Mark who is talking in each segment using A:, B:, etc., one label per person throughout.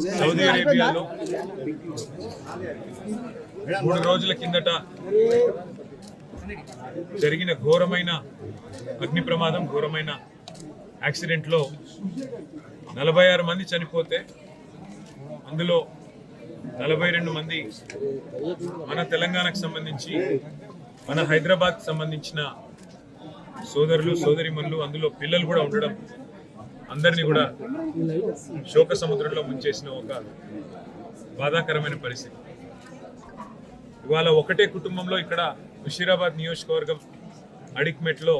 A: Saudi అరేబియాలో 3 రోజుల కిందట జరిగిన ఘోరమైన అగ్ని ప్రమాదం, ఘోరమైన యాక్సిడెంట్లో 46 మంది చనిపోతే అందులో 42 మంది మన తెలంగాణకు సంబంధించి, మన హైదరాబాద్కి సంబంధించిన సోదరులు సోదరిమణులు, అందులో పిల్లలు కూడా ఉండడం అందరినీ కూడా శోక సముద్రంలో ముంచేసిన ఒక బాధాకరమైన పరిస్థితి. ఇవాళ ఒకటే కుటుంబంలో ఇక్కడ ముషీరాబాద్ నియోజకవర్గం అడిక్మెట్లో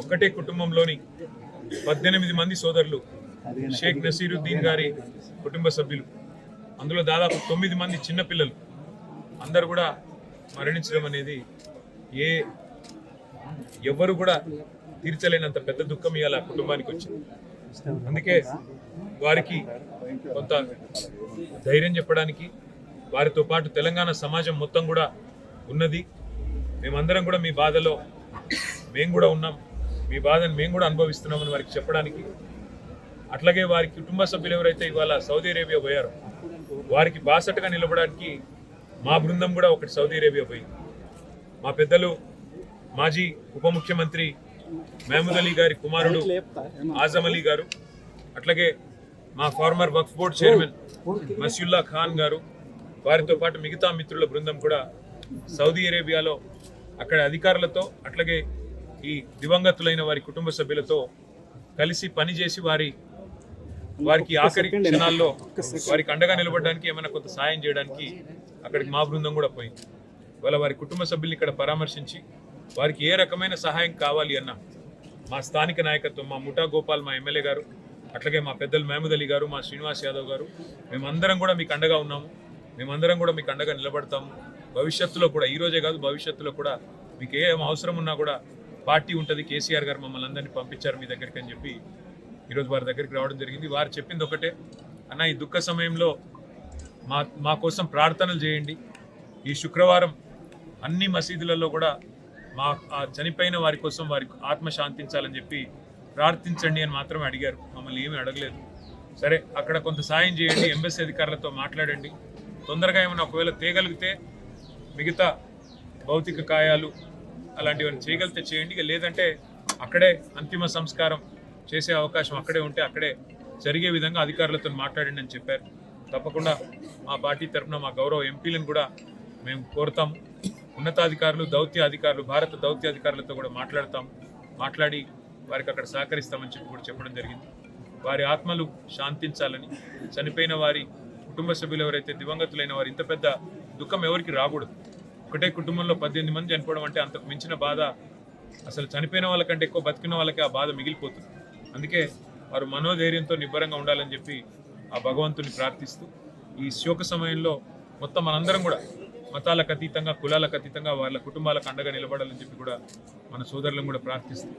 A: ఒకటే కుటుంబంలోని 18 మంది సోదరులు, షేక్ నసీరుద్దీన్ గారి కుటుంబ సభ్యులు, అందులో దాదాపు 9 మంది చిన్నపిల్లలు అందరూ కూడా మరణించడం అనేది ఎవరు కూడా తీర్చలేనంత పెద్ద దుఃఖం ఇవాళ కుటుంబానికి వచ్చింది. అందుకే వారికి కొంత ధైర్యం చెప్పడానికి వారితో పాటు తెలంగాణ సమాజం మొత్తం కూడా ఉన్నది. మేమందరం కూడా మీ బాధలో మేము కూడా ఉన్నాం, మీ బాధను మేము కూడా అనుభవిస్తున్నామని వారికి చెప్పడానికి, అట్లాగే వారి కుటుంబ సభ్యులు ఎవరైతే ఇవాళ సౌదీ అరేబియా పోయారో వారికి బాసటగా నిలబడడానికి మా బృందం కూడా ఒకటి సౌదీ అరేబియా పోయింది. మా పెద్దలు మాజీ ఉప ముఖ్యమంత్రి మహమూద్ అలీ గారి కుమారుడు ఆజం అలీ గారు, అట్లాగే మా ఫార్మర్ వక్ఫ్ బోర్డ్ చైర్మన్ మసియుల్లా ఖాన్ గారు, వారితో పాటు మిగతా మిత్రుల బృందం కూడా సౌదీ అరేబియాలో అక్కడ అధికారులతో, అట్లాగే ఈ దివంగతులైన వారి కుటుంబ సభ్యులతో కలిసి పనిచేసి వారికి ఆఖరి క్షణాల్లో వారికి అండగా నిలబడడానికి, ఏమైనా కొంత సాయం చేయడానికి అక్కడికి మా బృందం కూడా పోయింది. ఇవాళ వారి కుటుంబ సభ్యుల్ని ఇక్కడ పరామర్శించి వారికి ఏ రకమైన సహాయం కావాలి అన్న మా స్థానిక నాయకత్వం, మా ముఠా గోపాల్, మా ఎమ్మెల్యే గారు, అట్లాగే మా పెద్దలు మహమూద్ అలీ గారు, మా శ్రీనివాస్ యాదవ్ గారు, మేమందరం కూడా మీకు అండగా ఉన్నాము, మేమందరం కూడా మీకు అండగా నిలబడతాము. భవిష్యత్తులో కూడా, ఈరోజే కాదు భవిష్యత్తులో కూడా మీకు ఏ అవసరం ఉన్నా కూడా పార్టీ ఉంటుంది. కేసీఆర్ గారు మమ్మల్ని అందరినీ పంపించారు మీ దగ్గరికి అని చెప్పి ఈరోజు వారి దగ్గరికి రావడం జరిగింది. వారు చెప్పింది ఒకటే, అన్న ఈ దుఃఖ సమయంలో మా కోసం ప్రార్థనలు చేయండి. ఈ శుక్రవారం అన్ని మసీదులలో కూడా ఆ చనిపోయిన వారి కోసం వారికి ఆత్మ శాంతించాలని చెప్పి ప్రార్థించండి అని మాత్రమే అడిగారు, మమ్మల్ని ఏమీ అడగలేదు. సరే, అక్కడ కొంత సాయం చేయండి, ఎంబసీ అధికారులతో మాట్లాడండి, తొందరగా ఏమైనా ఒకవేళ తేగలిగితే మిగతా భౌతిక కాయాలు అలాంటివన్నీ చేయగలిగితే చేయండి, లేదంటే అక్కడే అంతిమ సంస్కారం చేసే అవకాశం అక్కడే ఉంటే అక్కడే జరిగే విధంగా అధికారులతో మాట్లాడండి అని చెప్పారు. తప్పకుండా మా పార్టీ తరఫున మా గౌరవ ఎంపీలను కూడా మేము కోరుతాము. ఉన్నతాధికారులు, దౌత్య అధికారులు, భారత దౌత్య అధికారులతో కూడా మాట్లాడి వారికి అక్కడ సహకరిస్తామని చెప్పి కూడా చెప్పడం జరిగింది. వారి ఆత్మలు శాంతించాలని, చనిపోయిన వారి కుటుంబ సభ్యులు ఎవరైతే దివంగతులైన వారు, ఇంత పెద్ద దుఃఖం ఎవరికి రాకూడదు. ఒకటే కుటుంబంలో 18 మంది చనిపోవడం అంటే అంతకు మించిన బాధ అసలు చనిపోయిన వాళ్ళకంటే ఎక్కువ బతికిన వాళ్ళకి ఆ బాధ మిగిలిపోతుంది. అందుకే వారు మనోధైర్యంతో నిబ్బరంగా ఉండాలని చెప్పి ఆ భగవంతుని ప్రార్థిస్తూ ఈ శోక సమయంలో మొత్తం మనందరం కూడా మతాలకు అతీతంగా, కులాలకు అతీతంగా వాళ్ళ కుటుంబాలకు అండగా నిలబడాలని చెప్పి కూడా మన సోదరులను కూడా ప్రార్థిస్తూ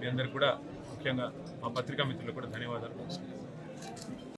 A: మీ అందరికీ కూడా ముఖ్యంగా మా పత్రికా మిత్రులకు కూడా ధన్యవాదాలు.